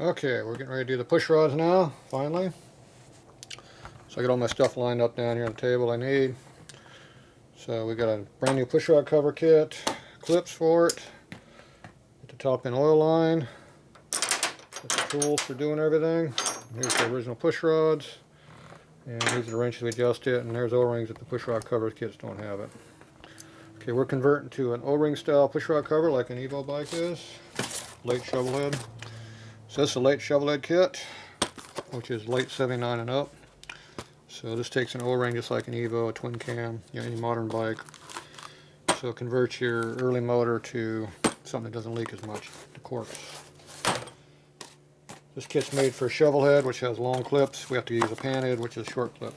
Okay, we're getting ready to do the push rods now, finally. So I got all my stuff lined up down here on the table I need. So we got a brand new push rod cover kit, clips for it, get the top end oil line, got the tools for doing everything. Here's the original push rods, and these are the wrenches we adjust it, and there's O-rings if the push rod cover kits don't have it. Okay, we're converting to an O-ring style push rod cover like an Evo bike is, late shovel head. So this is a late shovel head kit, which is late 79 and up. So this takes an O-ring just like an Evo, a twin cam, any modern bike. So it converts your early motor to something that doesn't leak as much, the corks. This kit's made for a shovel head, which has long clips. We have to use a panhead, which is short clip.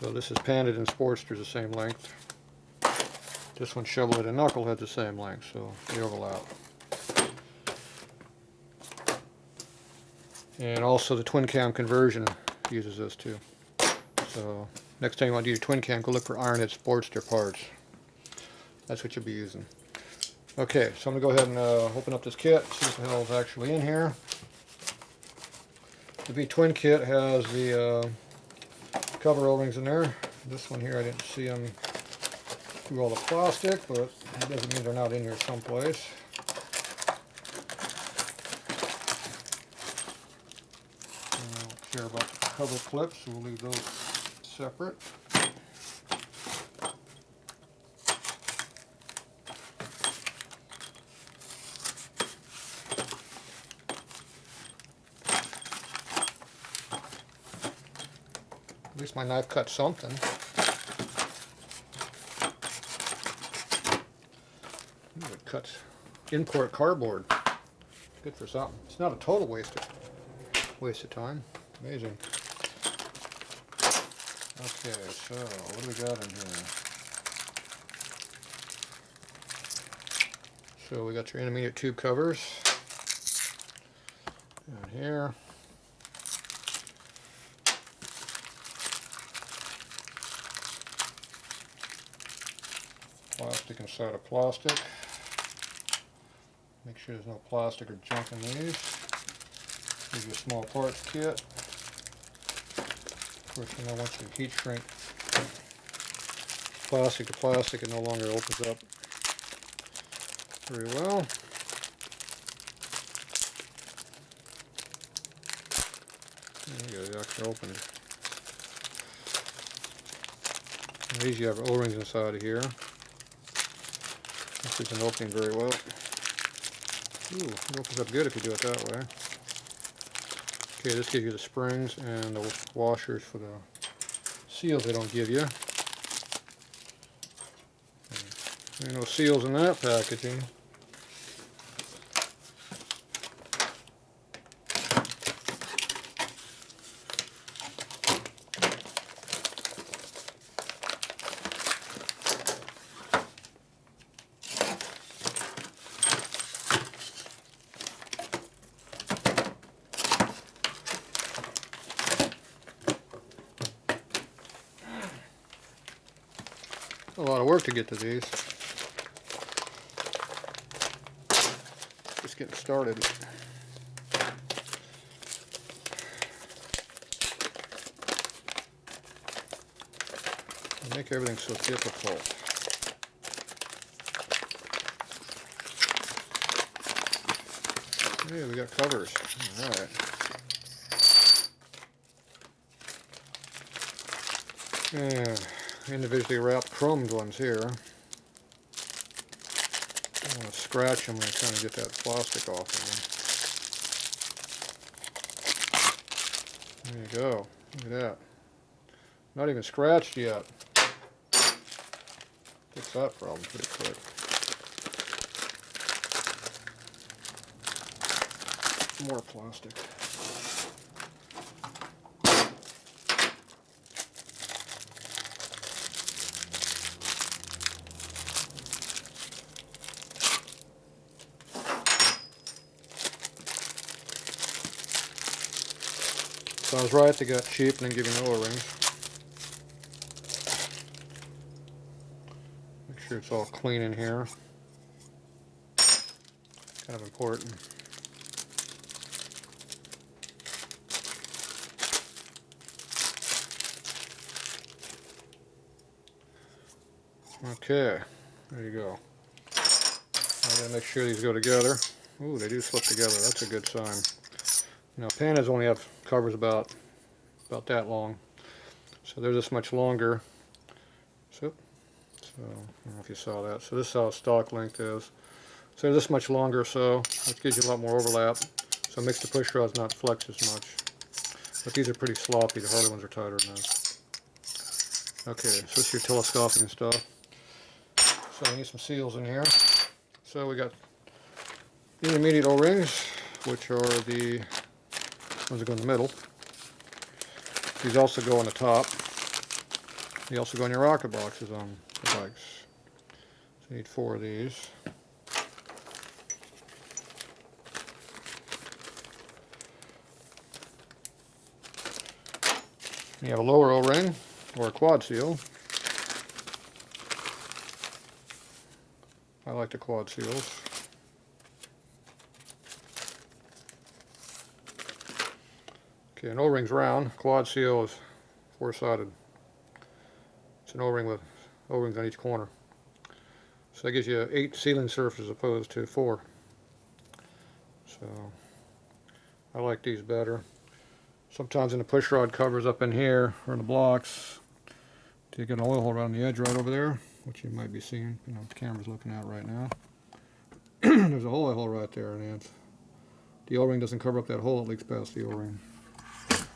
So this is panhead and Sportster's the same length. This one's shovel head and knucklehead's the same length, so they overlap. And also the twin cam conversion uses this too. So next time you want to do your twin cam, go look for Ironhead Sportster parts. That's what you'll be using. Okay, so I'm going to go ahead and open up this kit, see what the hell is actually in here. The V twin kit has the cover O-rings in there. This one here I didn't see them through all the plastic, but it doesn't mean they're not in here someplace. I don't care about the cover clips, so we'll leave those separate. At least my knife cut something. It cuts import cardboard. Good for something. It's not a total waste of time. Amazing. Okay, so what do we got in here? So we got your intermediate tube covers down here. Plastic inside of plastic. Make sure there's no plastic or junk in these. Here's your small parts kit. Of course, you know, once you heat shrink plastic to plastic, it no longer opens up very well. There you go, you actually open it. And these you have O-rings inside of here. This isn't opening very well. Ooh, it opens up good if you do it that way. Okay, this gives you the springs and the washers for the seals they don't give you. There are no seals in that packaging. A lot of work to get to these. Just getting started. They make everything so difficult. Hey, we got covers. Alright. Yeah. Individually wrapped chromed ones here. I want to scratch them and kind of get that plastic off of them. There you go. Look at that. Not even scratched yet. Fix that problem pretty quick. More plastic. So I was right, they got cheap and then give you no O-rings. Make sure it's all clean in here. Kind of important. Okay, there you go. I gotta make sure these go together. Ooh, they do slip together. That's a good sign. Now, panheads only have covers about that long, so they're this much longer. So I don't know if you saw that. So this is how stock length is. So they're this much longer, so it gives you a lot more overlap. So it makes the push rods not flex as much. But these are pretty sloppy. The Harley ones are tighter than this. Okay, so this is your telescoping stuff. So we need some seals in here. So we got intermediate O-rings, which are the ones that go in the middle. These also go on the top. They also go in your rocket boxes on the bikes. So you need 4 of these. You have a lower O-ring or a quad seal. I like the quad seals. Okay, an O-ring's round. Quad seal is 4-sided. It's an O-ring with O-rings on each corner. So that gives you 8 sealing surfaces as opposed to 4. So I like these better. Sometimes in the push rod covers up in here or in the blocks, you get an oil hole around the edge right over there, which you might be seeing. You know, the camera's looking at right now. There's a oil hole right there, and the O-ring doesn't cover up that hole; it leaks past the O-ring.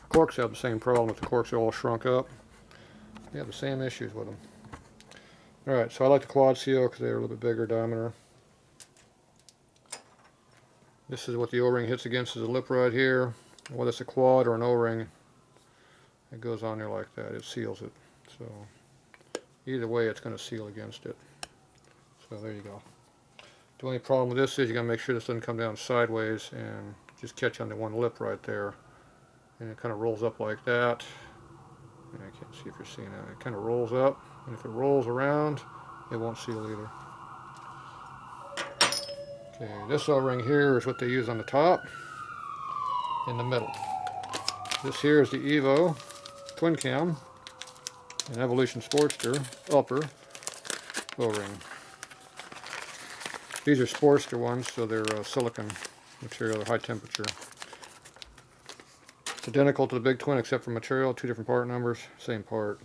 Corks have the same problem. If the corks are all shrunk up, you have the same issues with them. All right, so I like the quad seal because they're a little bit bigger diameter. This is what the O-ring hits against, is a lip right here. Whether it's a quad or an O-ring, it goes on there like that. It seals it. So either way, it's going to seal against it. So there you go. The only problem with this is you got to make sure this doesn't come down sideways and just catch on the one lip right there. And it kind of rolls up like that. And I can't see if you're seeing that. It kind of rolls up, and if it rolls around, it won't seal either. Okay, this O-ring here is what they use on the top, in the middle. This here is the Evo twin cam, an Evolution Sportster upper O-ring. These are Sportster ones, so they're silicon material, they're high temperature. It's identical to the big twin except for material, 2 different part numbers, same part.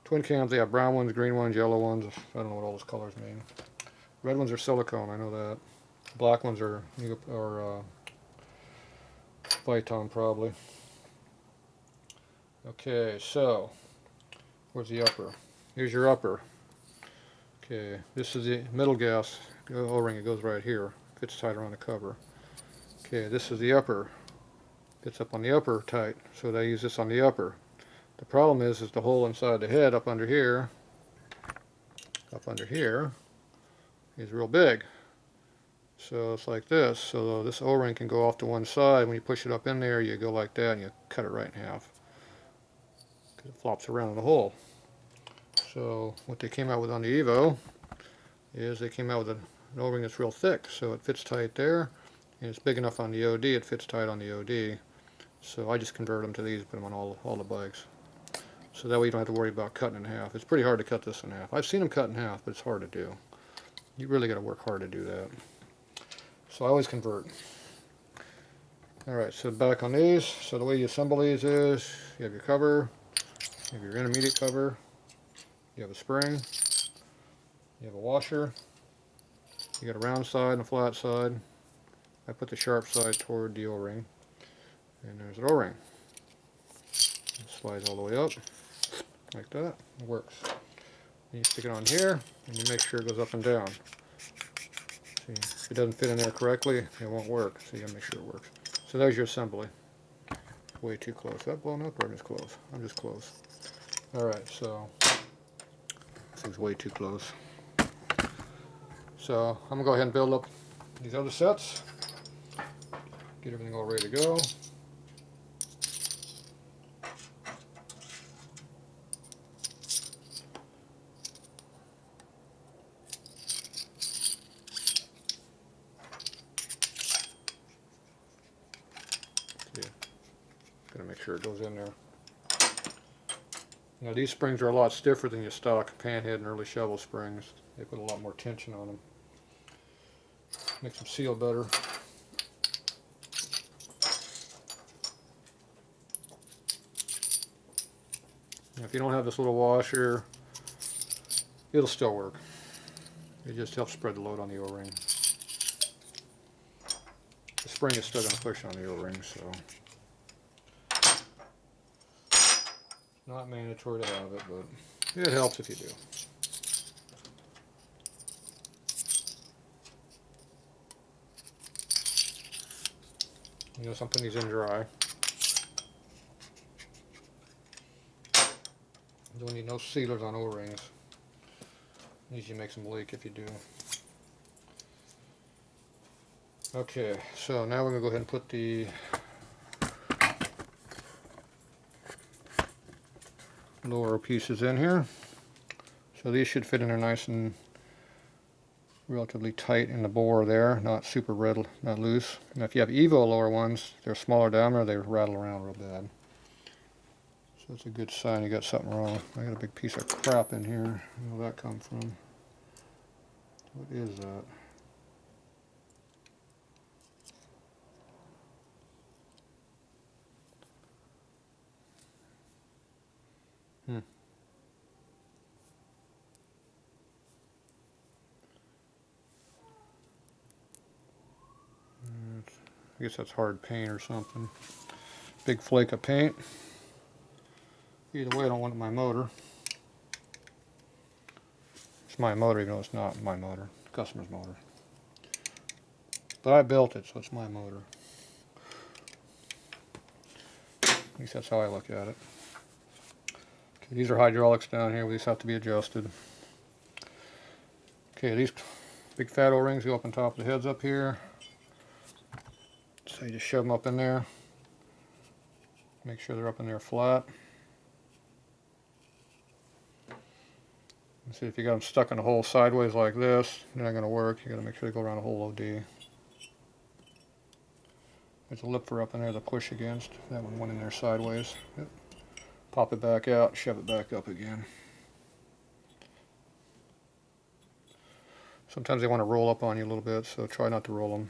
Twin cams, they have brown ones, green ones, yellow ones. I don't know what all those colors mean. Red ones are silicone, I know that. Black ones are Viton probably. Okay, so where's the upper? Here's your upper. Okay, this is the middle gas O-ring. It goes right here. Fits tight around the cover. Okay, this is the upper. Fits up on the upper tight, so they use this on the upper. The problem is the hole inside the head up under here is real big. So it's like this. So this O-ring can go off to one side. When you push it up in there, you go like that and you cut it right in half. Because it flops around in the hole. So what they came out with on the Evo is they came out with an O-ring that's real thick. So it fits tight there. And it's big enough on the OD, it fits tight on the OD. So I just converted them to these, put them on all the bikes. So that way you don't have to worry about cutting in half. It's pretty hard to cut this in half. I've seen them cut in half, but it's hard to do. You really got to work hard to do that. So I always convert. Alright, so back on these. So the way you assemble these is, you have your cover, you have your intermediate cover, you have a spring, you have a washer, you got a round side and a flat side. I put the sharp side toward the O-ring. And there's an O-ring. It slides all the way up, like that. It works. And you stick it on here, and you make sure it goes up and down. See, if it doesn't fit in there correctly, it won't work. So you gotta make sure it works. So there's your assembly. Way too close. Is that blown up or I'm just close? I'm just close. Alright, so this thing's way too close. So I'm gonna go ahead and build up these other sets. Get everything all ready to go. Gotta make sure it goes in there. Now these springs are a lot stiffer than your stock panhead and early shovel springs. They put a lot more tension on them. Makes them seal better. Now, if you don't have this little washer, it'll still work. It just helps spread the load on the O-ring. The spring is still going to push on the O-ring, so not mandatory to have it, but it helps if you do. You know, something these in dry. You don't need no sealers on O-rings. Usually makes them leak if you do. Okay, so now we're going to go ahead and put the lower pieces in here. So these should fit in there nice and relatively tight in the bore there, not super red, not loose. Now if you have Evo lower ones, they're smaller diameter, they rattle around real bad. So it's a good sign you got something wrong. I got a big piece of crap in here. Where did that come from? What is that? I guess that's hard paint or something. Big flake of paint. Either way, I don't want it in my motor. It's my motor, even though it's not my motor. It's the customer's motor. But I built it, so it's my motor. At least that's how I look at it. Okay, these are hydraulics down here. These have to be adjusted. Okay, these big fat O-rings go up on top of the heads up here. So you just shove them up in there. Make sure they're up in there flat. And see, if you got them stuck in a hole sideways like this, they're not going to work. You got to make sure they go around the whole OD. There's a lip for up in there to push against. That one went in there sideways. Yep. Pop it back out, shove it back up again. Sometimes they want to roll up on you a little bit, so try not to roll them.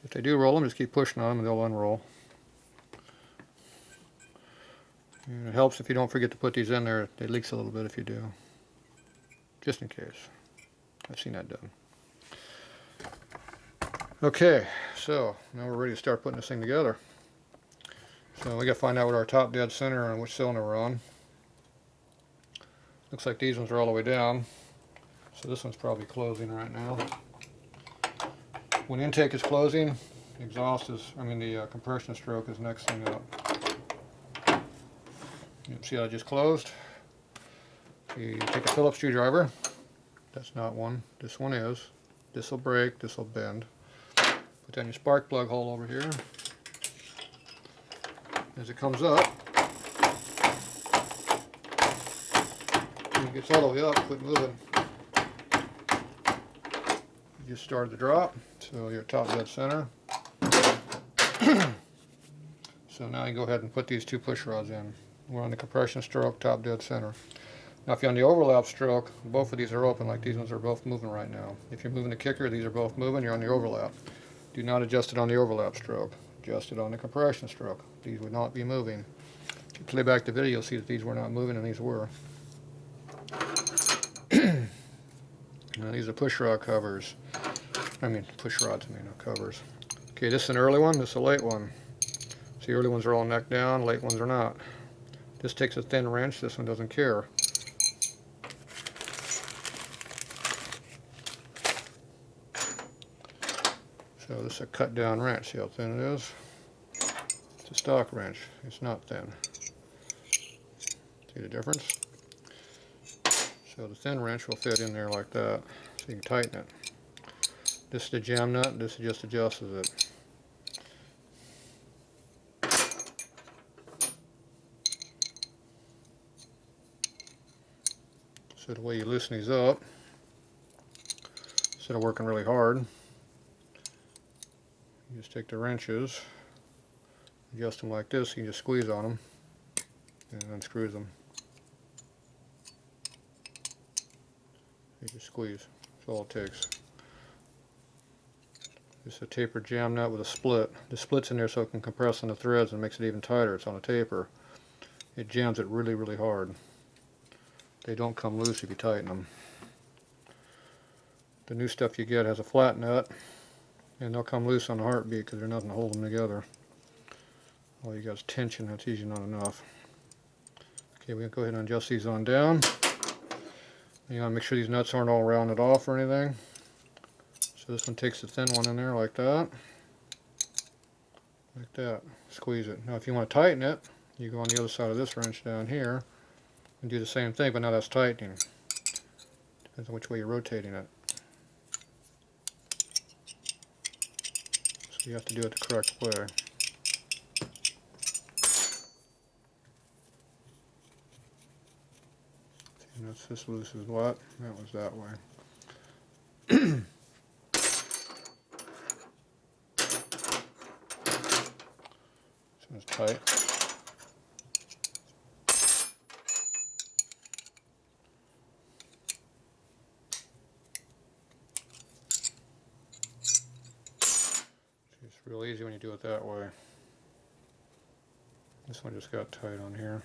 If they do roll them, just keep pushing on them and they'll unroll. And it helps if you don't forget to put these in there. It leaks a little bit if you do. Just in case. I've seen that done. Okay, so now we're ready to start putting this thing together. So we got to find out what our top dead center and which cylinder we're on. Looks like these ones are all the way down. So this one's probably closing right now. When intake is closing, the exhaust is, the compression stroke is next thing up. See how I just closed? You take a Phillips screwdriver. That's not one. This one is. This will break. This will bend. Put down your spark plug hole over here. As it comes up, when it gets all the way up, quit moving. You just started the drop, so you're top dead center. So now you go ahead and put these two push rods in. We're on the compression stroke, top dead center. Now if you're on the overlap stroke, both of these are open, like these ones are both moving right now. If you're moving the kicker, these are both moving, you're on the overlap. Do not adjust it on the overlap stroke. Adjust it on the compression stroke. These would not be moving. If you play back the video, you'll see that these were not moving and these were. Now these are push rod covers. Push rods, not covers. Okay, this is an early one, this is a late one. So the early ones are all neck down, late ones are not. This takes a thin wrench, this one doesn't care. So this is a cut down wrench, see how thin it is? It's a stock wrench, it's not thin. See the difference? So the thin wrench will fit in there like that, so you can tighten it. This is the jam nut, this just adjusts it. So the way you loosen these up, instead of working really hard, you just take the wrenches, adjust them like this, you can just squeeze on them. and unscrews them. You just squeeze. That's all it takes. Just a taper jam nut with a split. The split's in there so it can compress on the threads and makes it even tighter. It's on a taper. It jams it really, really hard. They don't come loose if you tighten them. The new stuff you get has a flat nut, and they'll come loose on a heartbeat because there's nothing to hold them together. All you got is tension. That's usually not enough. Okay, we're going to go ahead and adjust these on down. You want to make sure these nuts aren't all rounded off or anything. So this one takes the thin one in there like that. Like that. Squeeze it. Now if you want to tighten it, you go on the other side of this wrench down here and do the same thing, but now that's tightening. Depends on which way you're rotating it. So you have to do it the correct way. And that's this loose as what? That was that way. This one's tight. It's real easy when you do it that way. This one just got tight on here.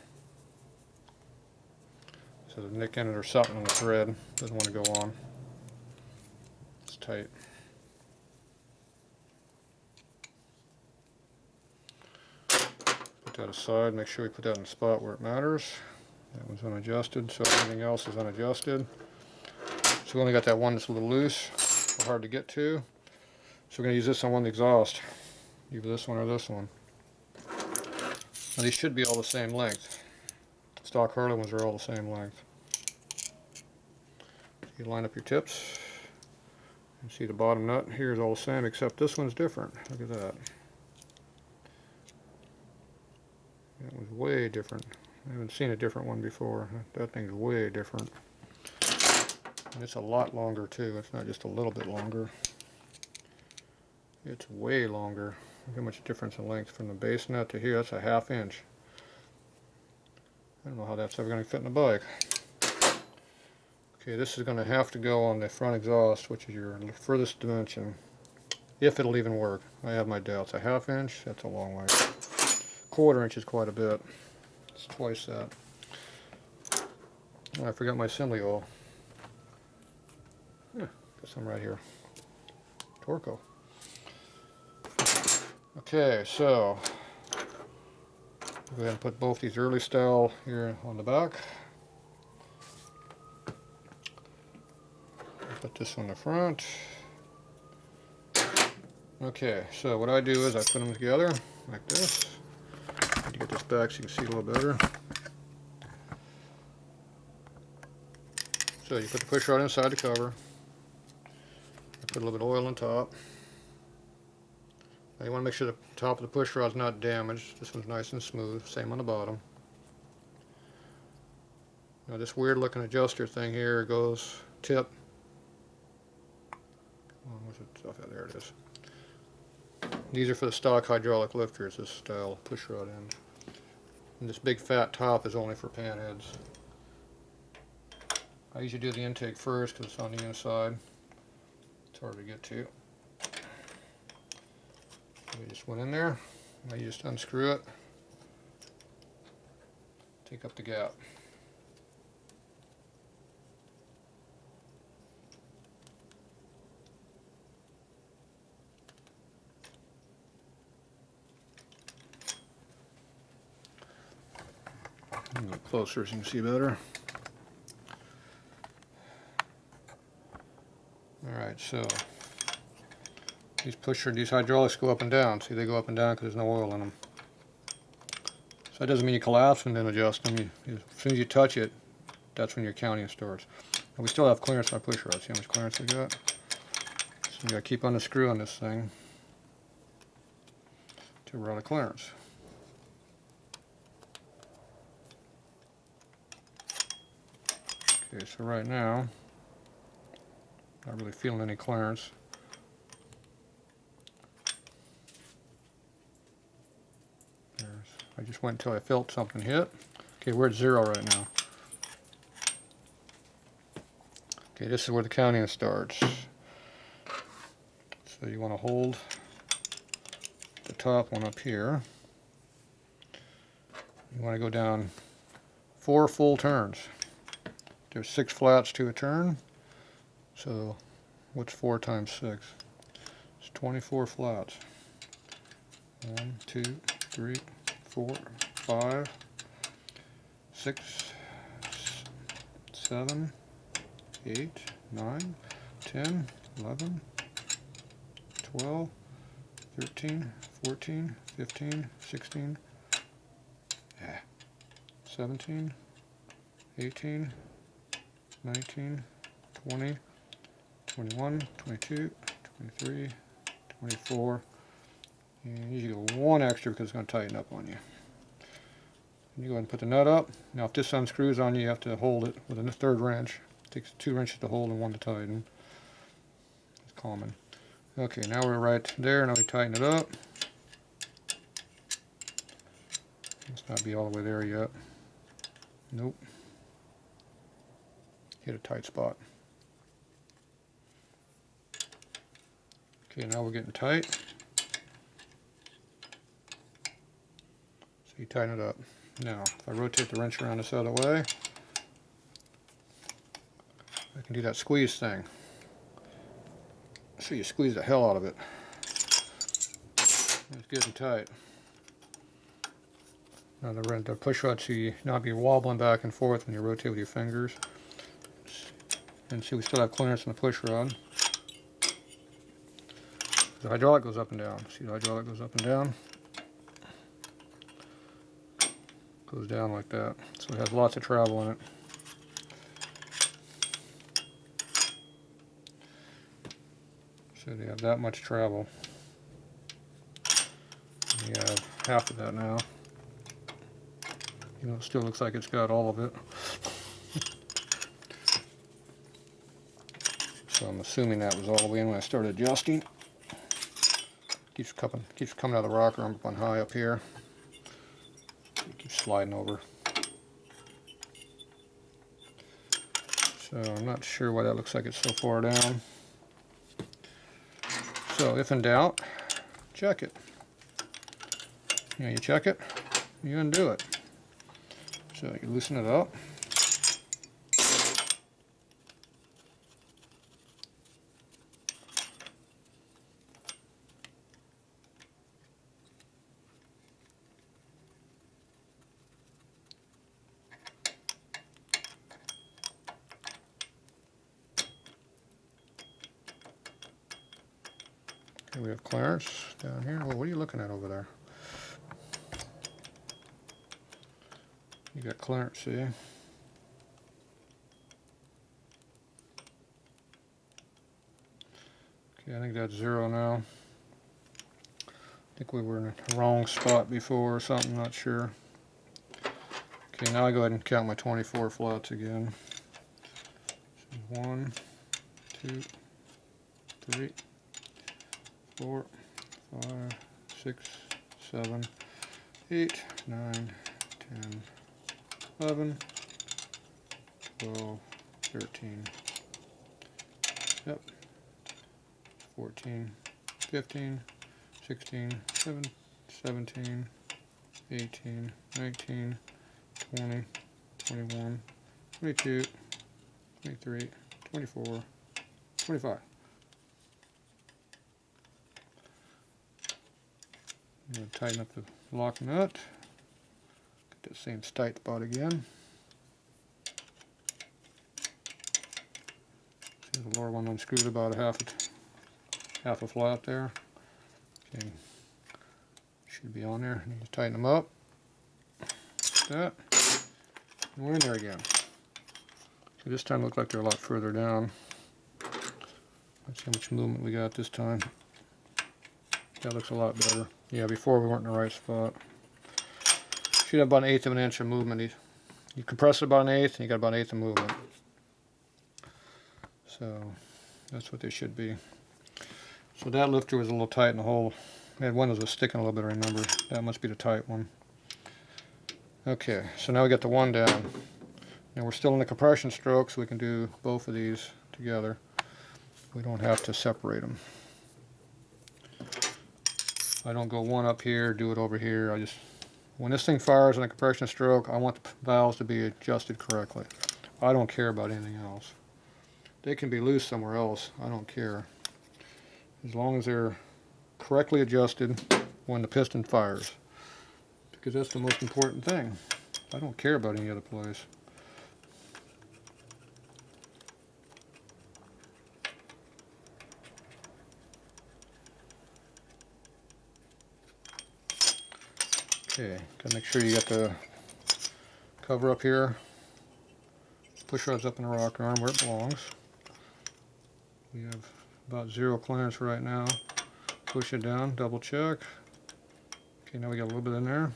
So the nick in it or something on the thread doesn't want to go on. It's tight. Put that aside, make sure we put that in the spot where it matters. That one's unadjusted, so everything else is unadjusted. So we only got that one that's a little loose, or hard to get to. So we're going to use this on one of the exhaust. Either this one or this one. Now these should be all the same length. Stock Harley ones are all the same length. You line up your tips. You see the bottom nut here is all the same, except this one's different. Look at that. That one's way different. I haven't seen a different one before. That thing's way different. And it's a lot longer too. It's not just a little bit longer. It's way longer. Look how much difference in length from the base nut to here. That's a ½ inch. I don't know how that's ever going to fit in the bike. Okay, this is going to have to go on the front exhaust, which is your furthest dimension, if it'll even work. I have my doubts. A ½ inch, that's a long way. 1/4 inch is quite a bit. It's twice that. Oh, I forgot my assembly oil. Yeah, got some right here. Torco. Okay, so go ahead and put both these early style here on the back. Put this on the front. Okay, so what I do is I put them together like this. Need to get this back so you can see a little better. So you put the push rod inside the cover. Put a little bit of oil on top. Now you want to make sure the top of the push rod is not damaged. This one's nice and smooth. Same on the bottom. Now this weird looking adjuster thing here goes tip. Oh, where's the stuff? Oh, there it is. These are for the stock hydraulic lifters, this style push rod end. And this big fat top is only for panheads. I usually do the intake first because it's on the inside. It's hard to get to. We just went in there. Now you just unscrew it. Take up the gap. A little closer so you can see better. Alright, so these hydraulics go up and down. See, they go up and down because there's no oil in them. So that doesn't mean you collapse and then adjust them. As soon as you touch it, that's when your counting starts. And we still have clearance on our push rod. See how much clearance we got? So you gotta keep unscrewing this thing to run a clearance. Okay, so right now, not really feeling any clearance. I just went until I felt something hit. Okay, we're at 0 right now. Okay, this is where the counting starts. So you want to hold the top one up here. You want to go down 4 full turns. There's 6 flats to a turn. So what's 4 times 6? It's 24 flats. 1, 2, 3, 4, 5, 6, 7, 8, 9, 10, 11, 12, 13, 14, 15, 16, 17, 18, 19, 20, 21, 22, 23, 24, and you get 1 extra because it's going to tighten up on you. And you go ahead and put the nut up. Now if this unscrews on you, you have to hold it with a 3rd wrench. It takes 2 wrenches to hold and 1 to tighten. It's common. Okay, now we're right there. Now we tighten it up. Must not be all the way there yet. Nope. Hit a tight spot. Okay, now we're getting tight. So you tighten it up. Now, if I rotate the wrench around this other way, I can do that squeeze thing. So you squeeze the hell out of it. It's getting tight. Now the push rod, so you not be wobbling back and forth when you rotate with your fingers. And see, we still have clearance in the push rod. The hydraulic goes up and down. See, the hydraulic goes up and down. Goes down like that. So it has lots of travel in it. So they have that much travel. And you have half of that now. You know, it still looks like it's got all of it. So I'm assuming that was all the way in when I started adjusting. Keeps coming out of the rocker. I'm up on high up here. It keeps sliding over. So I'm not sure why that looks like it's so far down. So if in doubt, check it. You know, you check it, you undo it. So you loosen it up. Okay, we have clearance down here. Well, what are you looking at over there? You got clearance, see? Okay, I think that's 0 now. I think we were in the wrong spot before or something, not sure. Okay, now I go ahead and count my 24 flats again. So 1, 2, 3, 4, 5, 6, 7, 8, 9, 10, 11, 12, 13, yep, 14, 15, 16, 17, 18, 19, 20, 21, 22, 23, 24, 25. I'm going to tighten up the lock nut. Get that same tight spot again. See the lower one unscrewed about half a flat there. Okay, should be on there. Need to tighten them up. Like that. And we're in there again. So this time it looked like they're a lot further down. Let's see how much movement we got this time. That looks a lot better. Yeah, before we weren't in the right spot. Should have about 1/8 of an inch of movement. You compress it about 1/8 and you got about 1/8 of movement. So that's what they should be. So that lifter was a little tight in the hole. It had one that was sticking a little bit, I remember. That must be the tight one. Okay, so now we got the one down. Now we're still in the compression stroke, so we can do both of these together. We don't have to separate them. I don't go one up here, do it over here. When this thing fires in a compression stroke, I want the valves to be adjusted correctly. I don't care about anything else. They can be loose somewhere else. I don't care. As long as they're correctly adjusted when the piston fires. Because that's the most important thing. I don't care about any other place. Okay, gotta make sure you got the cover up here. Push rod's up in the rocker arm where it belongs. We have about 0 clearance right now. Push it down, double check. Okay, now we got a little bit in there.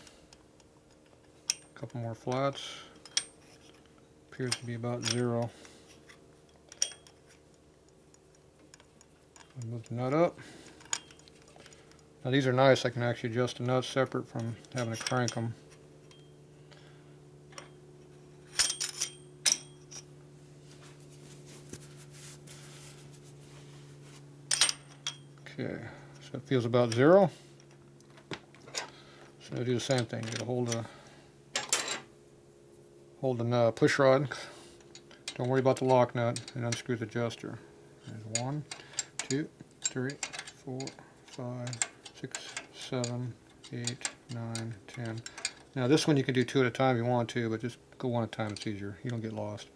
A couple more flats. Appears to be about 0. Move the nut up. Now these are nice. I can actually adjust the nuts separate from having to crank them. Okay, so it feels about 0. So I do the same thing. You gotta hold the push rod. Don't worry about the lock nut, and unscrew the adjuster. There's 1, 2, 3, 4, 5, 6, 7, 8, 9, 10. Now this one you can do 2 at a time if you want to, but just go 1 at a time. It's easier. You don't get lost.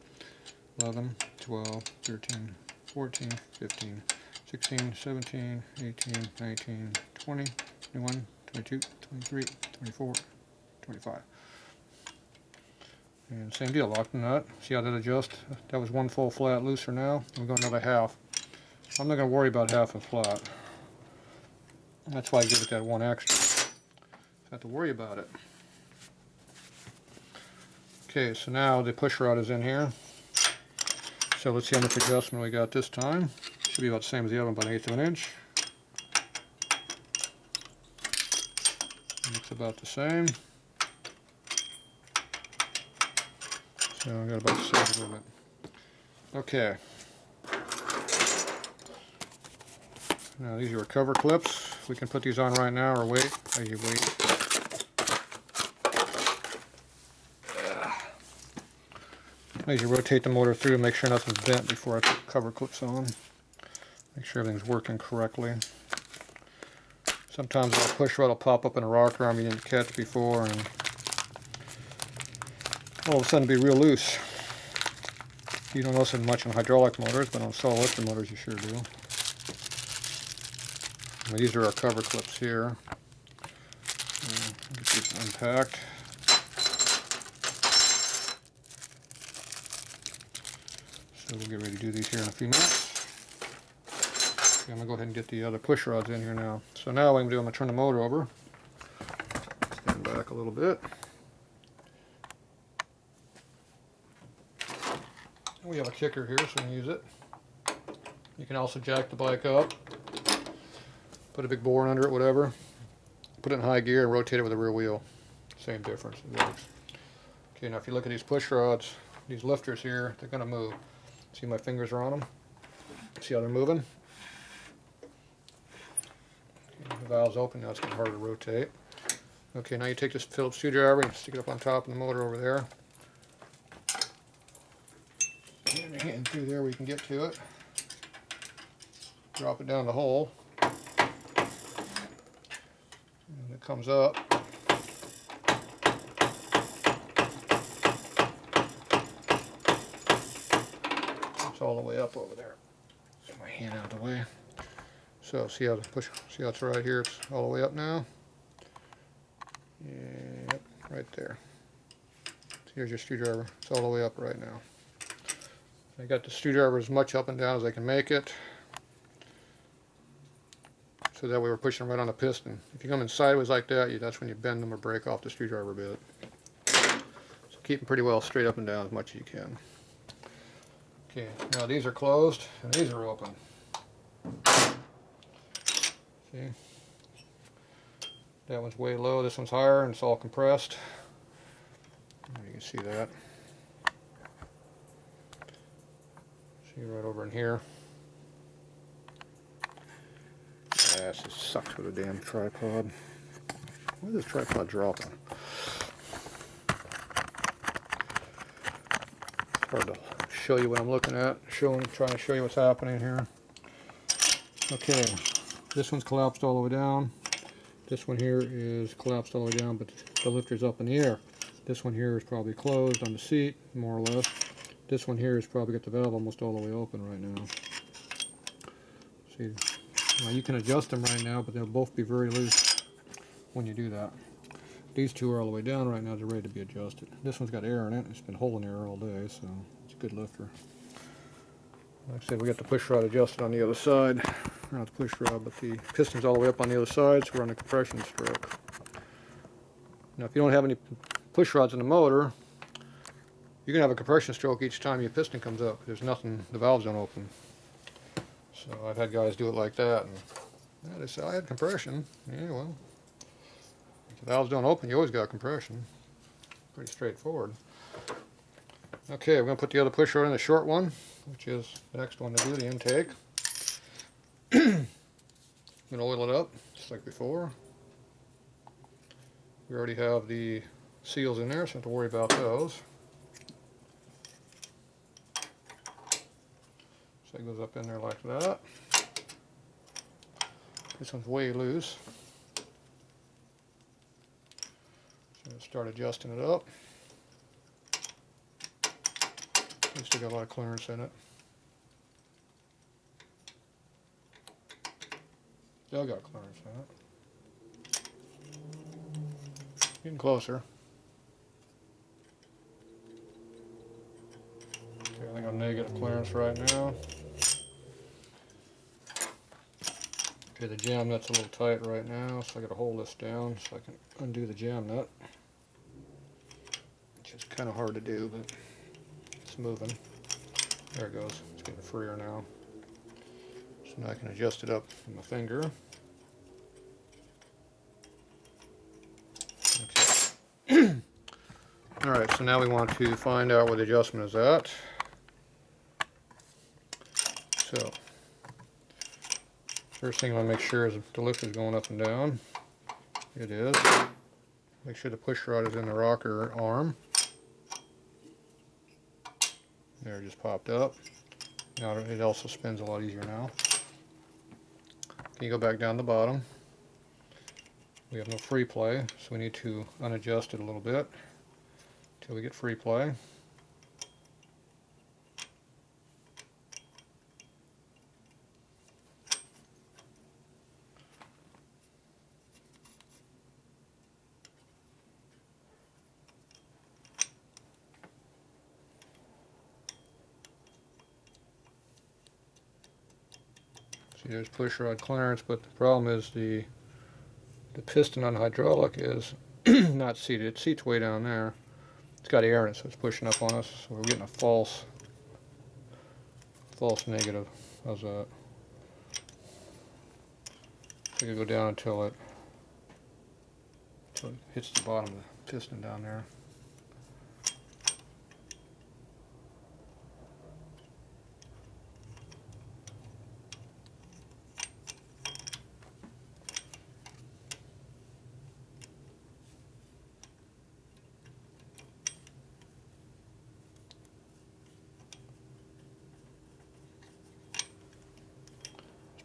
11, 12, 13, 14, 15, 16, 17, 18, 19, 20, 21, 22, 23, 24, 25. And same deal, lock the nut. See how that adjusts? That was 1 full flat looser now. We're going another half. I'm not going to worry about half a flat. That's why I give it that 1 extra. Don't have to worry about it. Okay, so now the push rod is in here. So let's see how much adjustment we got this time. Should be about the same as the other one, about 1/8 of an inch. Looks about the same. So I got about the same movement. Okay. Now these are cover clips. We can put these on right now or wait. How you wait. As you rotate the motor through, make sure nothing's bent before I put cover clips on. Make sure everything's working correctly. Sometimes a push rod will pop up in a rocker arm you didn't catch before, and all of a sudden be real loose. You don't notice it much on hydraulic motors, but on solid electric motors you sure do. Now, these are our cover clips here. Get these unpacked. So we'll get ready to do these here in a few minutes. Okay, I'm going to go ahead and get the other push rods in here now. So now what I'm going to do, I'm going to turn the motor over. Stand back a little bit. We have a kicker here, so we can use it. You can also jack the bike up, put a big bore under it, whatever. Put it in high gear and rotate it with the rear wheel. Same difference, it works. Okay, now if you look at these push rods, these lifters here, they're going to move. See my fingers are on them? See how they're moving? Okay, the valve's open, now it's getting harder to rotate. Okay, now you take this Phillips screwdriver and stick it up on top of the motor over there. Get your hand through there where you can get to it. Drop it down the hole. And it comes up. It's all the way up over there. Get my hand out of the way. So see how it's right here, it's all the way up now. Yep, right there. So here's your screwdriver. It's all the way up right now. I got the screwdriver as much up and down as I can make it. So that way we're pushing right on the piston. If you come in sideways like that, that's when you bend them or break off the screwdriver bit. So keep them pretty well straight up and down as much as you can. Okay, now these are closed and these are open. See? That one's way low, this one's higher, and it's all compressed. You can see that. See right over in here. Yeah, this just sucks with a damn tripod. Why is this tripod dropping? It's hard to show you what I'm looking at. Trying to show you what's happening here. Okay, this one's collapsed all the way down. This one here is collapsed all the way down, but the lifter's up in the air. This one here is probably closed on the seat, more or less. This one here has probably got the valve almost all the way open right now. See, now you can adjust them right now, but they'll both be very loose when you do that. These two are all the way down right now, they're ready to be adjusted. This one's got air in it, it's been holding air all day, so it's a good lifter. Like I said, we got the push rod adjusted on the other side. Not the push rod, but the piston's all the way up on the other side, so we're on a compression stroke. Now, if you don't have any push rods in the motor, you can have a compression stroke each time your piston comes up. There's nothing, the valves don't open. So I've had guys do it like that, and yeah, they say, I had compression. Yeah, well, if the valves don't open, you always got compression. Pretty straightforward. Okay, we're going to put the other push rod in, the short one, which is the next one to do, the intake. I'm going to oil it up, just like before. We already have the seals in there, so don't have to worry about those. So it goes up in there like that. This one's way loose. So I'll start adjusting it up. We still got a lot of clearance in it. Still got clearance in it. Getting closer. Okay, I think I'm negative clearance right now. Okay, the jam nut's a little tight right now, so I gotta hold this down so I can undo the jam nut. Which is kind of hard to do, but it's moving. There it goes. It's getting freer now. So now I can adjust it up with my finger. Okay. Alright, so now we want to find out where the adjustment is at. So, first thing I want to make sure is the lift is going up and down. It is. Make sure the push rod is in the rocker arm. There, it just popped up. Now it also spins a lot easier now. Can you go back down the bottom? We have no free play, so we need to unadjust it a little bit until we get free play. See, there's push rod clearance, but the problem is the piston on the hydraulic is not seated. It seats way down there. It's got air in it, so it's pushing up on us. So we're getting a false negative. How's that? So you go down until it hits the bottom of the piston down there.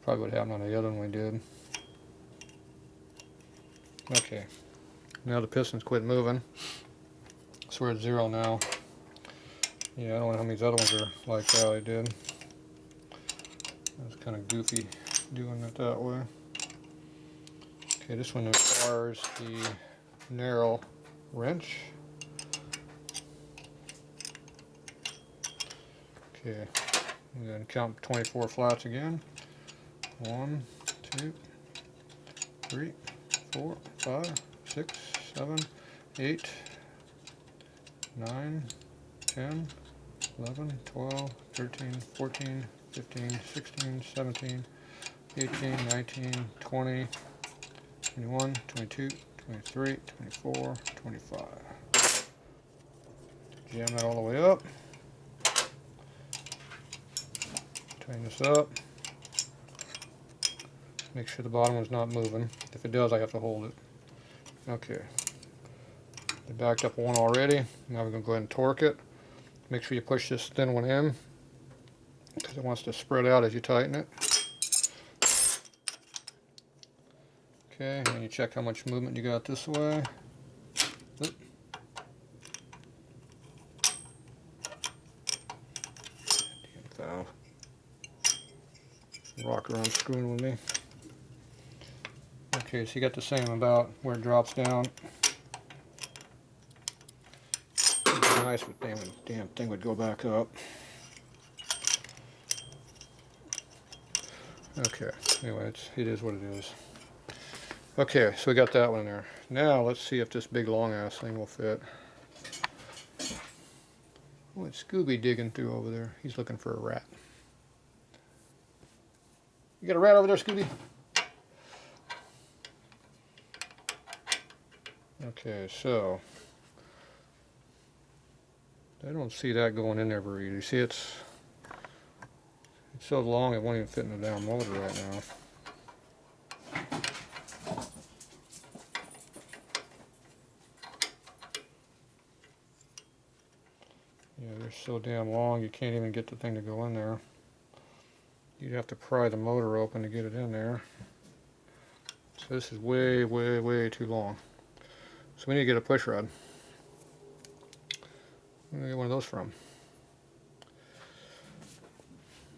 Probably what happened on the other one we did. Okay, now the piston's quit moving, so we're at 0 now. Yeah, I don't know how many other ones are like that I did. That's kind of goofy doing it that way. Okay, this one requires the narrow wrench. Okay, and then count 24 flats again. 1, 2, 3, 4, 5, 6, 7, 8, 9, 10, 11, 12, 13, 14, 15, 16, 17, 18, 19, 20, 21, 22, 23, 24, 25. Jam that all the way up. Tighten this up. Make sure the bottom one's not moving. If it does, I have to hold it. Okay. I backed up one already. Now we're going to go ahead and torque it. Make sure you push this thin one in because it wants to spread out as you tighten it. Okay, and you check how much movement you got this way. Oop. Damn valve. Rocker unscrewing with me. Okay, so you got the same about where it drops down. It'd be nice if the damn thing would go back up. Okay, anyway, it is what it is. Okay, so we got that one in there. Now let's see if this big long ass thing will fit. Oh, it's Scooby digging through over there. He's looking for a rat. You got a rat over there, Scooby? Okay, so I don't see that going in there very easy. You see, it's so long it won't even fit in the damn motor right now. Yeah, they're so damn long you can't even get the thing to go in there. You'd have to pry the motor open to get it in there. So this is way, way, way too long. So we need to get a push rod. Where do I get one of those from?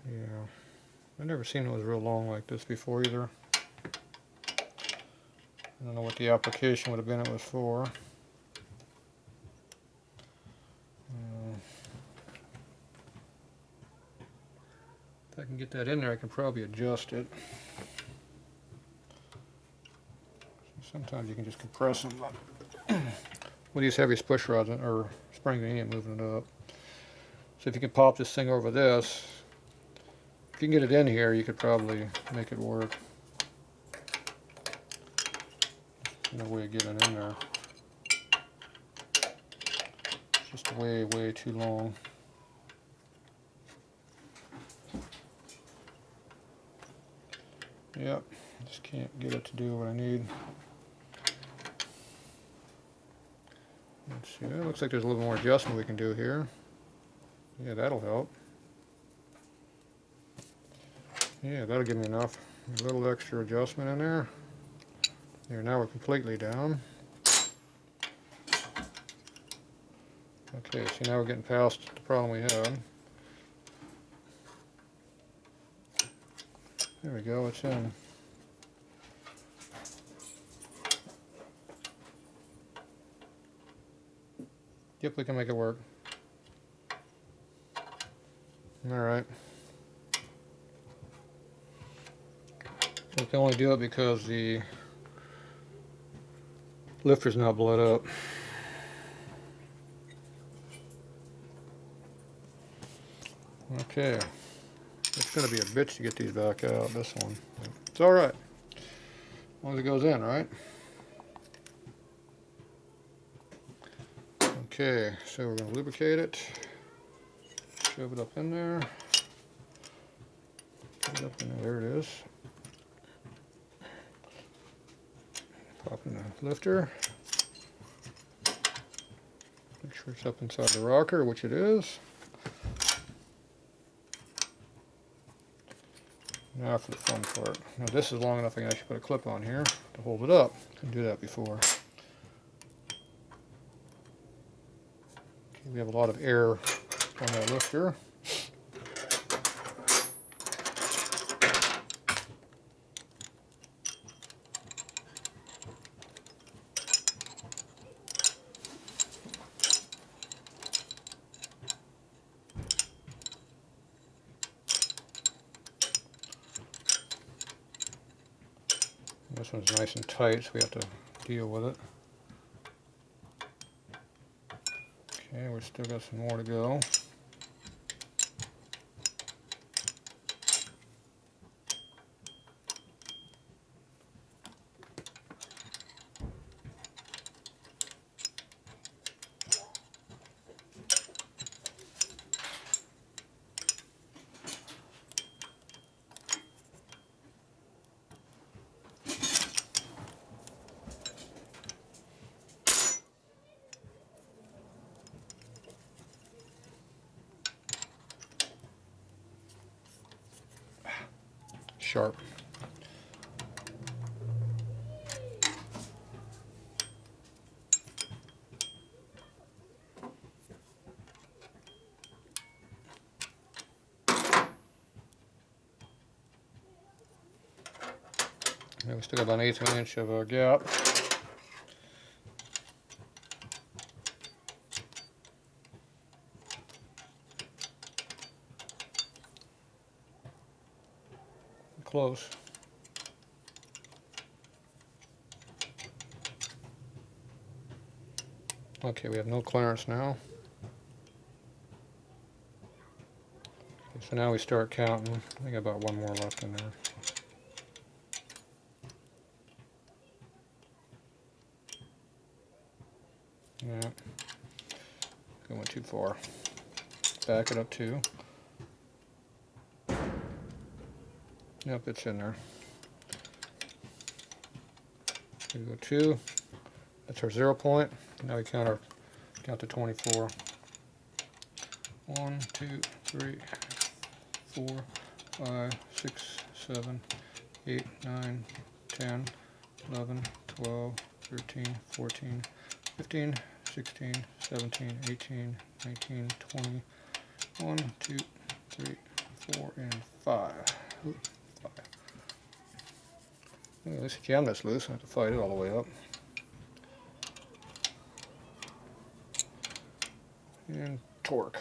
Yeah, I've never seen those real long like this before either. I don't know what the application would have been it was for. If I can get that in there, I can probably adjust it. Sometimes you can just compress them. With these heavy push rods or springs, you ain't moving it up. So if you can pop this thing over this, if you can get it in here, you could probably make it work. No way of getting it in there. It's just way, way too long. Yep, just can't get it to do what I need. Let's see, it looks like there's a little more adjustment we can do here. Yeah, that'll help. Yeah, that'll give me enough. A little extra adjustment in there. There, now we're completely down. Okay, so now we're getting past the problem we had. There we go, it's in. Yep, we can make it work. Alright. We can only do it because the lifter's not bled up. Okay. It's going to be a bitch to get these back out, this one. It's alright. As long as it goes in, right? Okay, so we're going to lubricate it. Shove it up in there. Put it up in there. There it is. Pop in the lifter. Make sure it's up inside the rocker, which it is. Now for the fun part. Now this is long enough I can actually put a clip on here to hold it up. Couldn't do that before. Okay, we have a lot of air on that lifter. This one's nice and tight, so we have to deal with it. Okay, we've still got some more to go. sharp. And we still got about 1/8 of an inch of a gap. Close. Okay, we have no clearance now. Okay, so now we start counting. I think about one more left in there. Yeah, going too far. Back it up 2. Yep, it's in there. We go 2. That's our 0 point. Now we count to 24. 1, 2, 3, 4, 5, 6, 7, 8, 9, 10, 11, 12, 13, 14, 15, 16, 17, 18, 19, 20, 1, 2, 3, 4, and 5. Ooh, 5. Look at this jam that's loose. I have to fight it all the way up. And torque.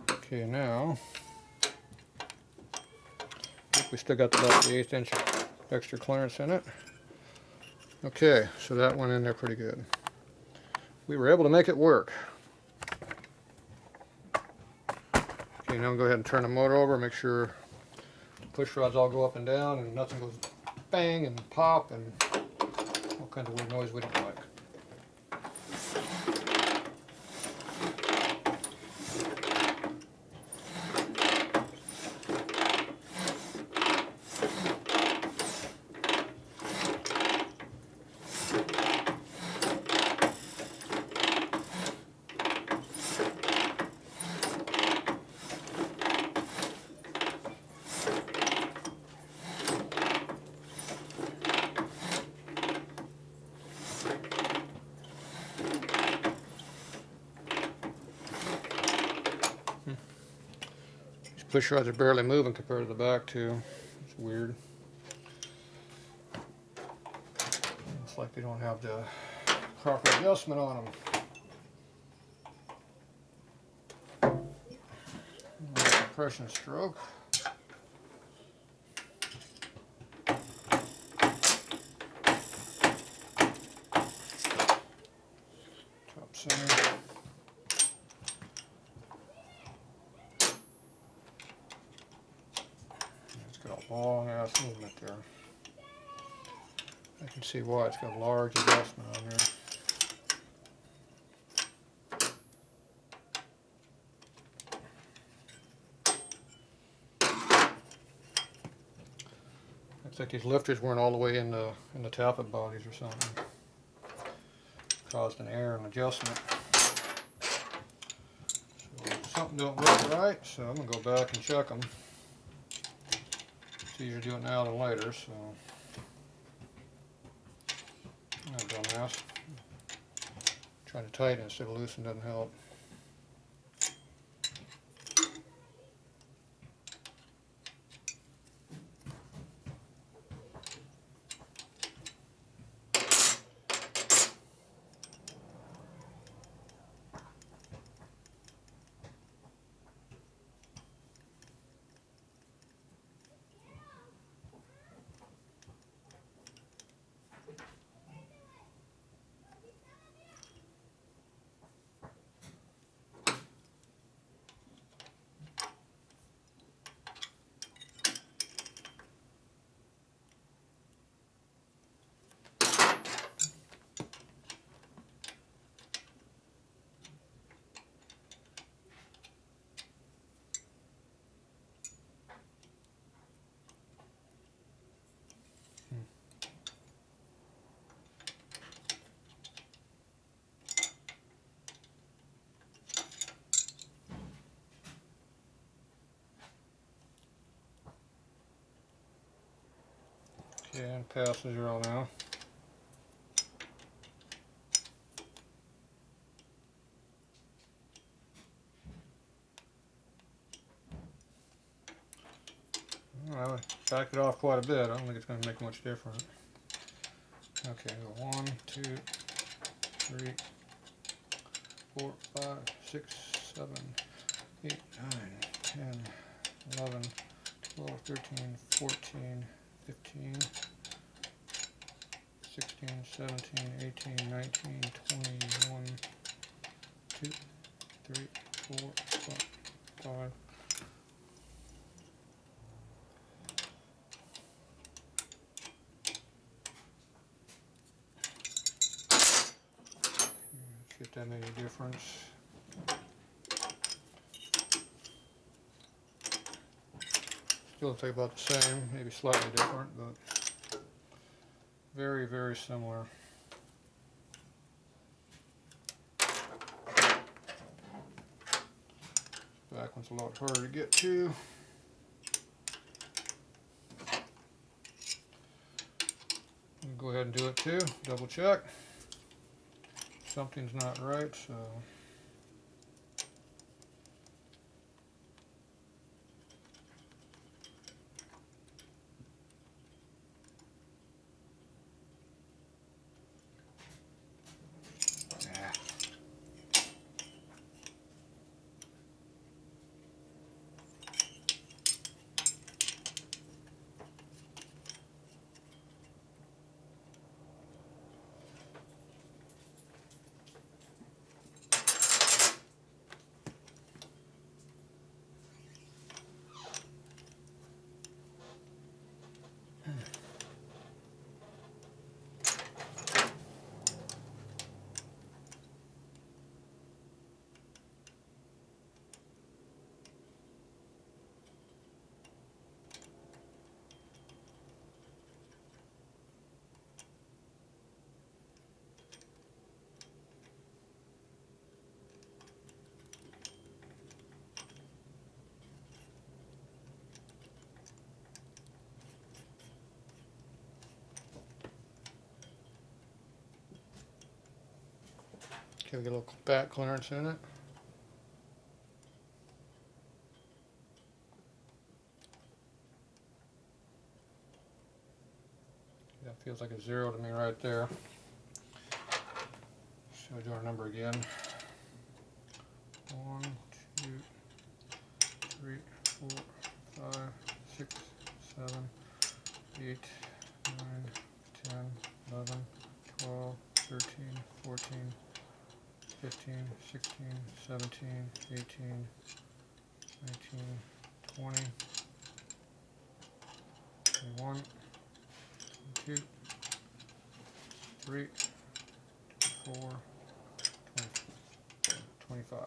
Okay, now I think we still got about the 1/8 inch extra clearance in it. Okay, so that went in there pretty good. We were able to make it work. Okay, now we'll go ahead and turn the motor over, make sure the push rods all go up and down and nothing goes bang and pop and all kinds of weird noise we don't like. Push rods are barely moving compared to the back too. It's weird. It's like they don't have the proper adjustment on them. Compression stroke. Top center. Long ass movement there. I can see why it's got a large adjustment on there. Looks like these lifters weren't all the way in the tappet bodies or something. Caused an error in adjustment. So something don't look right, so I'm gonna go back and check them. It's easier to do it now than later, so. Oh, dumbass. Trying to tighten instead of loosen doesn't help. And past 0 now. I would back it off quite a bit. I don't think it's going to make much difference. Okay, go 1, 2, 3, 4, 5, 6, 7, 8, 9, 10, 11, 12, 13, 14, 15, 16, 17, 18, 19, 21, 2, 3, 4, 5. Get that many difference. Still take about the same, maybe slightly different, but very, very similar. Back one's a lot harder to get to. Go ahead and do it too. Double check. Something's not right, so. Okay, we get a little back clearance in it. That feels like a 0 to me right there. So we do our number again. 1, 2, 3, 4, 5, 6, 7, 8, 9, 10, 11, 12, 13, 14, 15, 16, 17, 18, 19, 20, 21, 22, 23, 24, 25.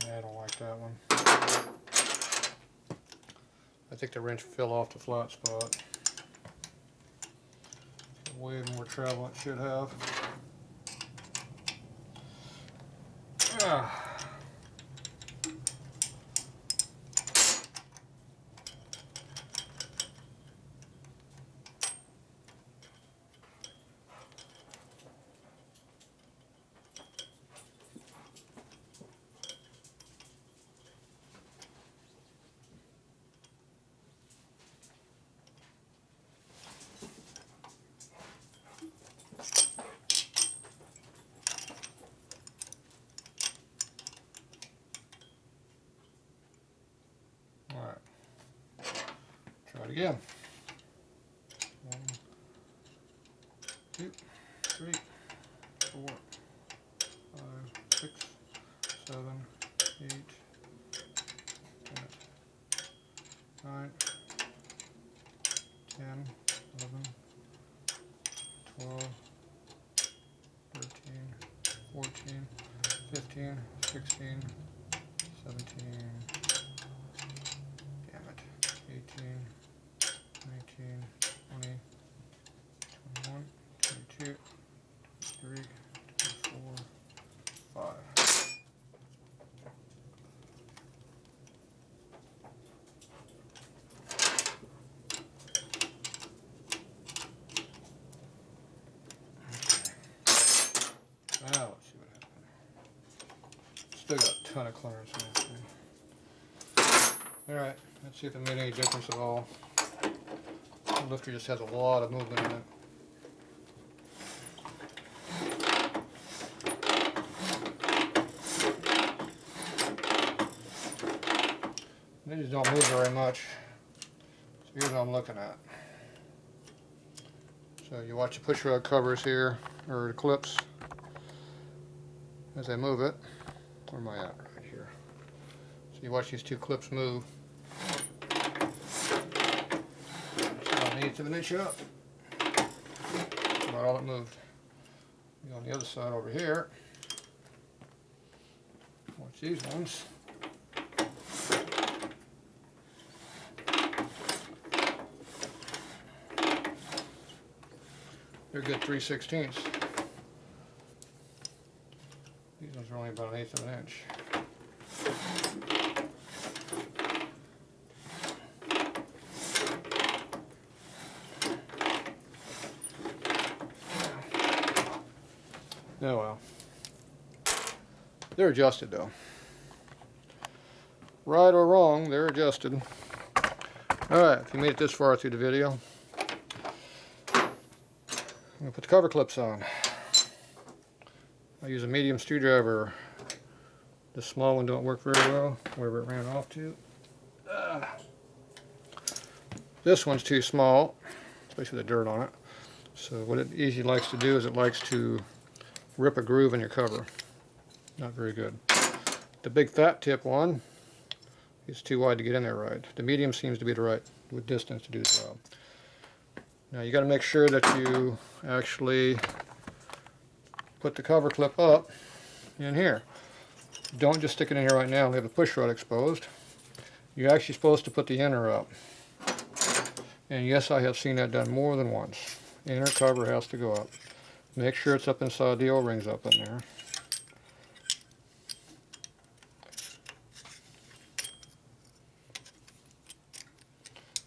I don't like that one. I think the wrench fell off the flat spot. Way more travel it should have. Ah. Alright, try it again. 1, 2, 3, 4, 5, 6, 7, 8, 9, 9, 10, 11, 12, 13, 14, 15, 16, 17, damn it, 18, 19, 20, 21, 22, 23, 24, 5. Now let's see what happens. Still got a ton of clearance in this thing. Alright, let's see if it made any difference at all. The lifter just has a lot of movement in it. They just don't move very much. So here's what I'm looking at. So you watch the push rod covers here, or the clips, as I move it. Where am I at? Right here. So you watch these two clips move. About 1/8 of an inch up. That's about all it moved. Go on the other side over here. Watch these ones. They're good 3/16. These ones are only about 1/8 of an inch. Oh well. They're adjusted though. Right or wrong, they're adjusted. Alright, if you made it this far through the video, I'm going to put the cover clips on. I use a medium screwdriver. The small one don't work very well, wherever it ran off to. This one's too small, especially with the dirt on it. So what it easily likes to do is it likes to rip a groove in your cover. Not very good. The big fat tip one is too wide to get in there right. The medium seems to be the right distance to do the job. Now you got to make sure that you actually put the cover clip up in here. Don't just stick it in here right now and leave the push rod exposed. You're actually supposed to put the inner up. And yes, I have seen that done more than once. Inner cover has to go up. Make sure it's up inside the O-rings up in there.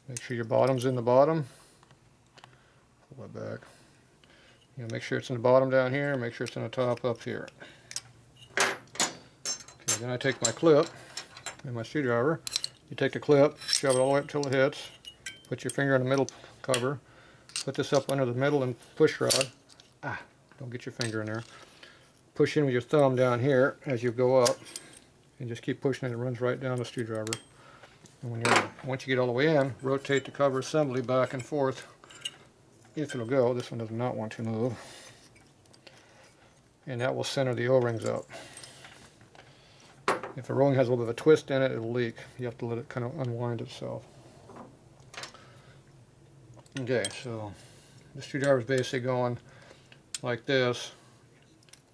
Make sure your bottom's in the bottom. Pull that back. You know, make sure it's in the bottom down here. Make sure it's in the top up here. Okay, then I take my clip and my screwdriver. You take the clip, shove it all the way up until it hits. Put your finger in the middle cover. Put this up under the middle and push rod. Don't get your finger in there. Push in with your thumb down here as you go up, and just keep pushing it. It runs right down the screwdriver. And once you get all the way in, rotate the cover assembly back and forth. If it'll go, this one does not want to move. And that will center the O-rings up. If the O-ring has a little bit of a twist in it, it'll leak. You have to let it kind of unwind itself. Okay, so the screwdriver is basically going like this.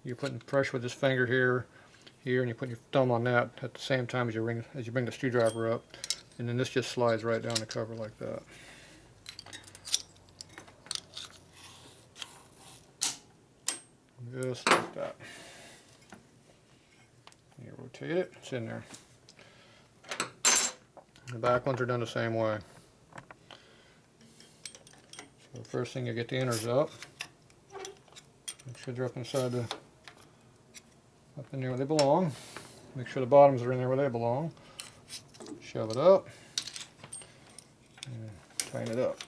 You're putting pressure with this finger here, and you put your thumb on that at the same time as you bring the screwdriver up, and then this just slides right down the cover like that. Just like that. You rotate it, it's in there. The back ones are done the same way. So the first thing, you get the inners up. Make sure they're up inside up in there where they belong. Make sure the bottoms are in there where they belong. Shove it up and tighten it up.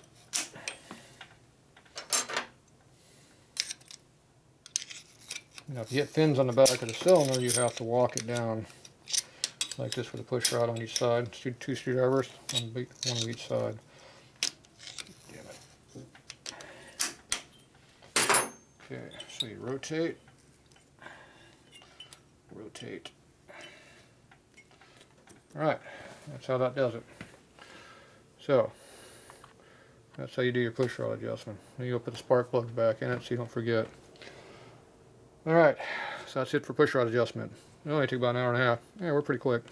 Now if you hit pins on the back of the cylinder, you have to walk it down like this with a push rod on each side. Two screwdrivers, one on each side. Okay, so you rotate. Alright, that's how that does it. So that's how you do your push rod adjustment. Then you'll put the spark plugs back in it so you don't forget. Alright, so that's it for push rod adjustment. It only took about an hour and a half. Yeah, we're pretty quick.